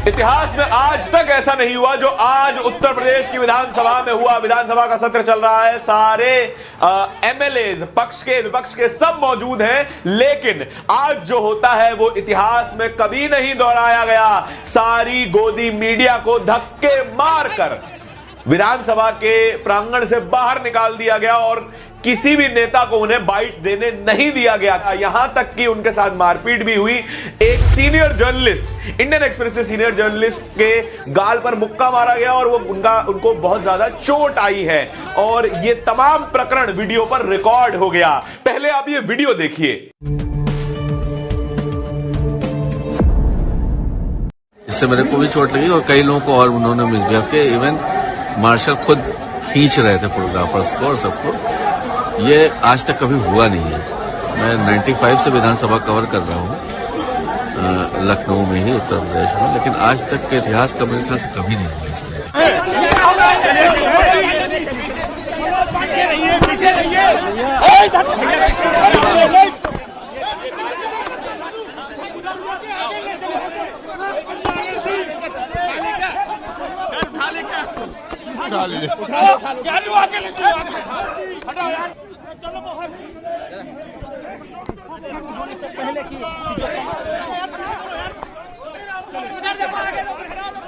इतिहास में आज तक ऐसा नहीं हुआ जो आज उत्तर प्रदेश की विधानसभा में हुआ। विधानसभा का सत्र चल रहा है, सारे एमएलएज पक्ष के विपक्ष के सब मौजूद हैं, लेकिन आज जो होता है वो इतिहास में कभी नहीं दोहराया गया। सारी गोदी मीडिया को धक्के मारकर विधानसभा के प्रांगण से बाहर निकाल दिया गया और किसी भी नेता को उन्हें बाइट देने नहीं दिया गया। यहां तक कि उनके साथ मारपीट भी हुई। एक सीनियर जर्नलिस्ट, इंडियन एक्सप्रेस के सीनियर जर्नलिस्ट के गाल पर मुक्का मारा गया और वो उनको बहुत ज्यादा चोट आई है और ये तमाम प्रकरण वीडियो पर रिकॉर्ड हो गया। पहले आप ये वीडियो देखिए। इससे मेरे को भी चोट लगी और कई लोगों को और उन्होंने मिल गया कि इवन मार्शल खुद खींच रहे थे फोटोग्राफर्स को और सबको। ये आज तक कभी हुआ नहीं है। मैं 95 से विधानसभा कवर कर रहा हूँ लखनऊ में ही, उत्तर प्रदेश में, लेकिन आज तक के इतिहास का मेरे ख्याल से कभी नहीं हुआ इस पहले की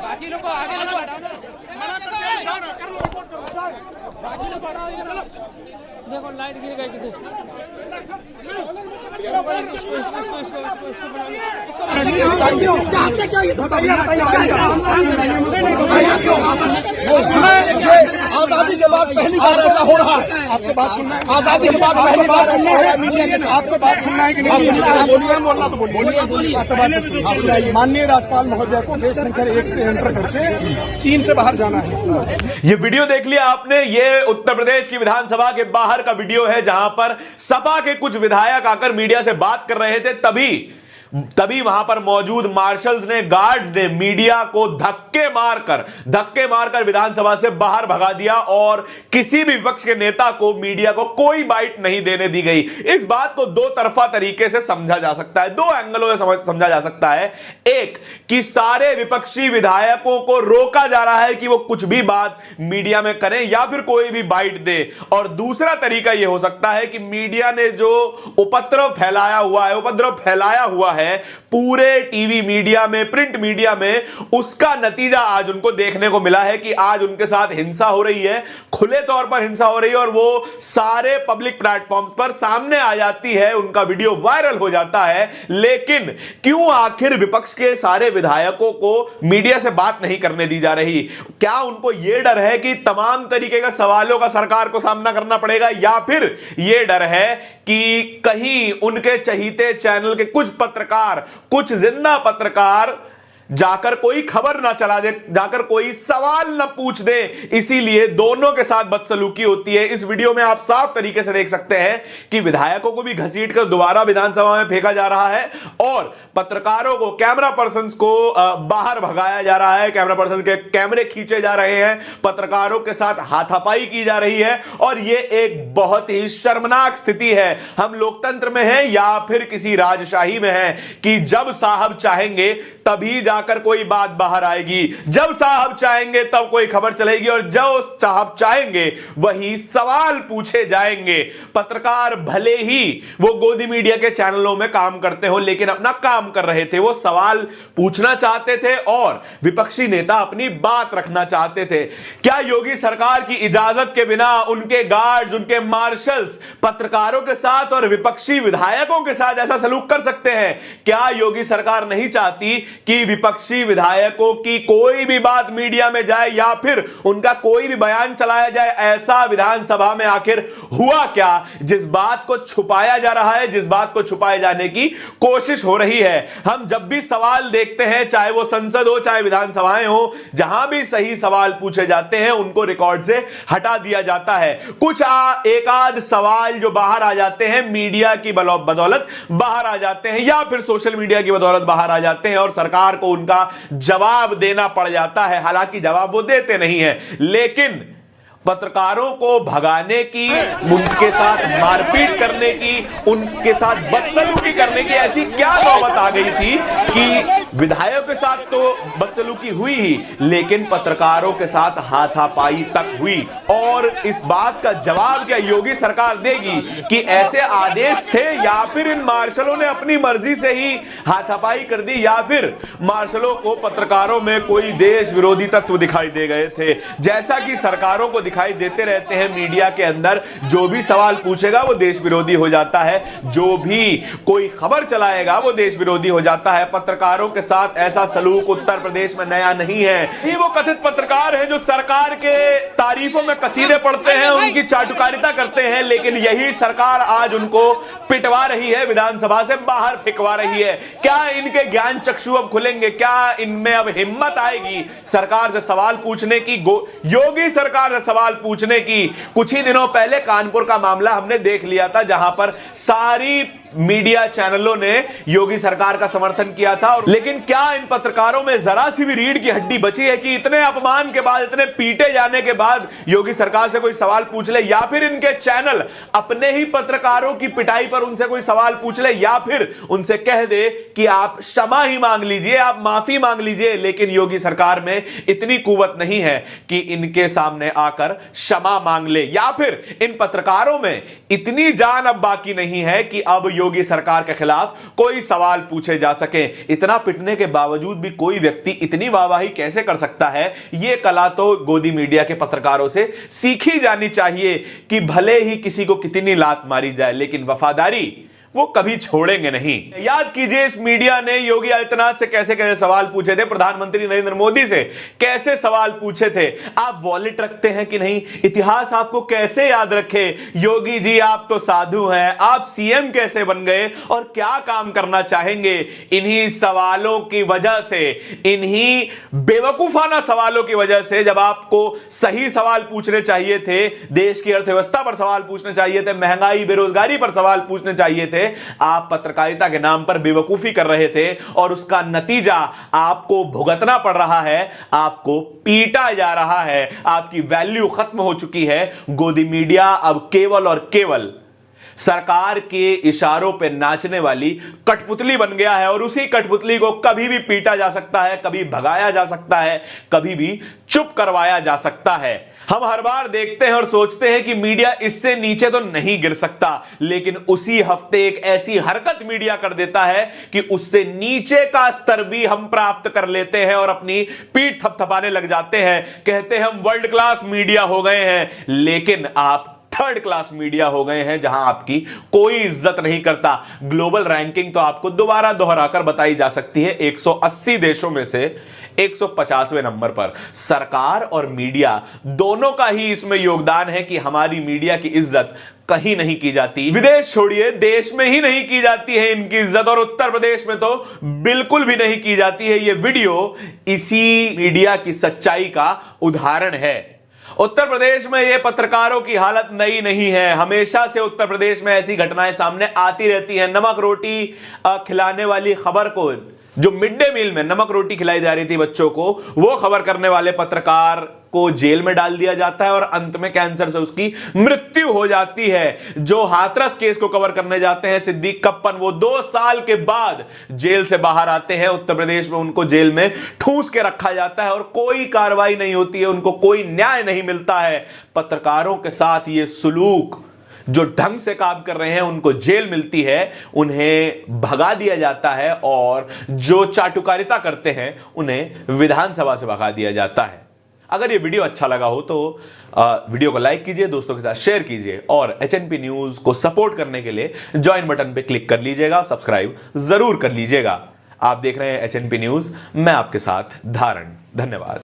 बाकी लोग को आगे लो, हटाओ ना। देखो लाइट गिर गई किसी चाहते क्या ये आजादी के बाद पहली बार ऐसा हो रहा है। आपको बात सुनना है, आजादी के बाद पहली बार सुनना है मीडिया के साथ। आपको बात सुनना है कि नहीं बोलना तो बोलिए। माननीय राज्यपाल महोदय को गेट संख्या 1 से एंटर करके चीन से बाहर जाना है। ये वीडियो देख लिया आपने। ये उत्तर प्रदेश की विधानसभा के बाहर का वीडियो है जहां पर सपा के कुछ विधायक आकर मीडिया से बात कर रहे थे। तभी वहां पर मौजूद मार्शल्स ने, गार्ड्स ने मीडिया को धक्के मारकर विधानसभा से बाहर भगा दिया और किसी भी विपक्ष के नेता को, मीडिया को कोई बाइट नहीं देने दी गई। इस बात को दो तरफा तरीके से समझा जा सकता है, दो एंगलों से समझा जा सकता है। एक कि सारे विपक्षी विधायकों को रोका जा रहा है कि वो कुछ भी बात मीडिया में करें या फिर कोई भी बाइट दे, और दूसरा तरीका यह हो सकता है कि मीडिया ने जो उपद्रव फैलाया हुआ है पूरे टीवी मीडिया में, प्रिंट मीडिया में, उसका नतीजा आज उनको देखने को मिला है कि आज उनके साथ हिंसा हो रही है, खुले तौर पर हिंसा हो रही है और वो सारे पब्लिक प्लेटफॉर्म्स पर सामने आ जाती है, उनका वीडियो वायरल हो जाता है। लेकिन क्यों आखिर विपक्ष के सारे विधायकों को मीडिया से बात नहीं करने दी जा रही? क्या उनको यह डर है कि तमाम तरीके का सवालों का सरकार को सामना करना पड़ेगा, या फिर यह डर है कि कहीं उनके चहीते चैनल के कुछ जिंदा पत्रकार जाकर कोई खबर ना चला दे, जाकर कोई सवाल ना पूछ दे, इसीलिए दोनों के साथ बदसलूकी होती है। इस वीडियो में आप साफ तरीके से देख सकते हैं कि विधायकों को भी घसीटकर दोबारा विधानसभा में फेंका जा रहा है और पत्रकारों को, कैमरा पर्संस को बाहर भगाया जा रहा है, कैमरा पर्सन के कैमरे खींचे जा रहे हैं, पत्रकारों के साथ हाथापाई की जा रही है और यह एक बहुत ही शर्मनाक स्थिति है। हम लोकतंत्र में हैं या फिर किसी राजशाही में हैं कि जब साहब चाहेंगे तभी जाकर कोई बात बाहर आएगी, जब साहब चाहेंगे तब कोई खबर चलेगी और जब साहब चाहेंगे वही सवाल पूछे जाएंगे। पत्रकार भले ही वो गोदी मीडिया के चैनलों में काम करते हो, लेकिन अपना काम कर रहे थे, वो सवाल पूछना चाहते थे और विपक्षी नेता अपनी बात रखना चाहते थे। क्या योगी सरकार की इजाजत के बिना उनके गार्ड्स, उनके मार्शल्स पत्रकारों के साथ और विपक्षी विधायकों के साथ ऐसा सलूक कर सकते हैं? क्या योगी सरकार नहीं चाहती कि विपक्षी विधायकों की कोई भी बात मीडिया में जाए या फिर उनका कोई भी बयान चलाया जाए? ऐसा विधानसभा में आखिर हुआ क्या जिस बात को छुपाया जा रहा है, जिस बात को छुपाए जाने की कोशिश हो रही है? हम जब भी सवाल देखते हैं, चाहे वो संसद हो चाहे विधानसभाएं हो, जहां भी सही सवाल पूछे जाते हैं उनको रिकॉर्ड से हटा दिया जाता है। कुछ एक आध सवाल जो बाहर आ जाते हैं मीडिया की बदौलत बाहर आ जाते हैं या फिर सोशल मीडिया की बदौलत बाहर आ जाते हैं और सरकार को उनका जवाब देना पड़ जाता है। हालांकि जवाब वो देते नहीं है, लेकिन पत्रकारों को भगाने की, उनके साथ मारपीट करने की, उनके साथ बदसलूकी करने की ऐसी क्या नौबत आ गई थी कि विधायक के साथ तो बदसलूकी हुई ही, लेकिन पत्रकारों के साथ हाथापाई तक हुई। और इस बात का जवाब क्या योगी सरकार देगी कि ऐसे आदेश थे या फिर इन मार्शलों ने अपनी मर्जी से ही हाथापाई कर दी, या फिर मार्शलों को पत्रकारों में कोई देश विरोधी तत्व दिखाई दे गए थे। जैसा कि सरकारों को दिखाई देते रहते हैं मीडिया के अंदर, जो भी सवाल पूछेगा वो देश विरोधी हो जाता है, जो भी कोई खबर चलाएगा वो देश विरोधी हो जाता है। पत्रकारों के साथ ऐसा सलूक उत्तर प्रदेश में नया नहीं है। ये वो कथित पत्रकार हैं जो सरकार के तारीफों में कसीदे पढ़ते हैं, उनकी चाटुकारिता करते हैं, लेकिन यही सरकार आज उनको पिटवा रही है, विधानसभा से बाहर फेंकवा रही है। क्या इनके ज्ञान चक्षु अब खुलेंगे? क्या इनमें अब हिम्मत आएगी सरकार से सवाल पूछने की, योगी सरकार से सवाल पूछने की? कुछ ही दिनों पहले कानपुर का मामला हमने देख लिया था, जहां पर सारी मीडिया चैनलों ने योगी सरकार का समर्थन किया था। लेकिन क्या इन पत्रकारों में जरा सी भी रीढ़ की हड्डी बची है कि इतने अपमान के बाद, इतने पीटे जाने के बाद योगी सरकार से कोई सवाल पूछ ले, या फिर इनके चैनल अपने ही पत्रकारों की पिटाई पर उनसे कोई सवाल पूछ ले, या फिर उनसे कह दे कि आप क्षमा ही मांग लीजिए, आप माफी मांग लीजिए। लेकिन योगी सरकार में इतनी कुवत नहीं है कि इनके सामने आकर क्षमा मांग ले, या फिर इन पत्रकारों में इतनी जान अब बाकी नहीं है कि अब योगी सरकार के खिलाफ कोई सवाल पूछे जा सके। इतना पिटने के बावजूद भी कोई व्यक्ति इतनी वाहवाही कैसे कर सकता है? यह कला तो गोदी मीडिया के पत्रकारों से सीखी जानी चाहिए कि भले ही किसी को कितनी लात मारी जाए, लेकिन वफादारी वो कभी छोड़ेंगे नहीं। याद कीजिए इस मीडिया ने योगी आदित्यनाथ से कैसे कैसे सवाल पूछे थे, प्रधानमंत्री नरेंद्र मोदी से कैसे सवाल पूछे थे। आप वॉलेट रखते हैं कि नहीं? इतिहास आपको कैसे याद रखे? योगी जी आप तो साधु हैं, आप सीएम कैसे बन गए और क्या काम करना चाहेंगे? इन्हीं सवालों की वजह से, इन्हीं बेवकूफाना सवालों की वजह से, जब आपको सही सवाल पूछने चाहिए थे, देश की अर्थव्यवस्था पर सवाल पूछने चाहिए थे, महंगाई बेरोजगारी पर सवाल पूछने चाहिए थे, आप पत्रकारिता के नाम पर बेवकूफी कर रहे थे और उसका नतीजा आपको भुगतना पड़ रहा है, आपको पीटा जा रहा है, आपकी वैल्यू खत्म हो चुकी है। गोदी मीडिया अब केवल और केवल सरकार के इशारों पे नाचने वाली कठपुतली बन गया है, और उसी कठपुतली को कभी भी पीटा जा सकता है, कभी भगाया जा सकता है, कभी भी चुप करवाया जा सकता है। हम हर बार देखते हैं और सोचते हैं कि मीडिया इससे नीचे तो नहीं गिर सकता, लेकिन उसी हफ्ते एक ऐसी हरकत मीडिया कर देता है कि उससे नीचे का स्तर भी हम प्राप्त कर लेते हैं और अपनी पीठ थपथपाने लग जाते हैं। कहते हैं हम वर्ल्ड क्लास मीडिया हो गए हैं, लेकिन आप थर्ड क्लास मीडिया हो गए हैं, जहां आपकी कोई इज्जत नहीं करता। ग्लोबल रैंकिंग तो आपको दोबारा दोहराकर बताई जा सकती है, 180 देशों में से 150वें नंबर पर। सरकार और मीडिया दोनों का ही इसमें योगदान है कि हमारी मीडिया की इज्जत कहीं नहीं की जाती। विदेश छोड़िए, देश में ही नहीं की जाती है इनकी इज्जत, और उत्तर प्रदेश में तो बिल्कुल भी नहीं की जाती है। यह वीडियो इसी मीडिया की सच्चाई का उदाहरण है। उत्तर प्रदेश में ये पत्रकारों की हालत नई नहीं है, हमेशा से उत्तर प्रदेश में ऐसी घटनाएं सामने आती रहती हैं। नमक रोटी खिलाने वाली खबर को, जो मिड डे मील में नमक रोटी खिलाई जा रही थी बच्चों को, वो खबर करने वाले पत्रकार को जेल में डाल दिया जाता है और अंत में कैंसर से उसकी मृत्यु हो जाती है। जो हाथरस केस को कवर करने जाते हैं सिद्दीक कप्पन, वो 2 साल के बाद जेल से बाहर आते हैं। उत्तर प्रदेश में उनको जेल में ठूस के रखा जाता है और कोई कार्रवाई नहीं होती है, उनको कोई न्याय नहीं मिलता है। पत्रकारों के साथ ये सुलूक, जो ढंग से काम कर रहे हैं उनको जेल मिलती है, उन्हें भगा दिया जाता है, और जो चाटुकारिता करते हैं उन्हें विधानसभा से भगा दिया जाता है। अगर ये वीडियो अच्छा लगा हो तो वीडियो को लाइक कीजिए, दोस्तों के साथ शेयर कीजिए, और एचएनपी न्यूज को सपोर्ट करने के लिए ज्वाइन बटन पे क्लिक कर लीजिएगा, सब्सक्राइब जरूर कर लीजिएगा। आप देख रहे हैं एचएनपी न्यूज, मैं आपके साथ धारण। धन्यवाद।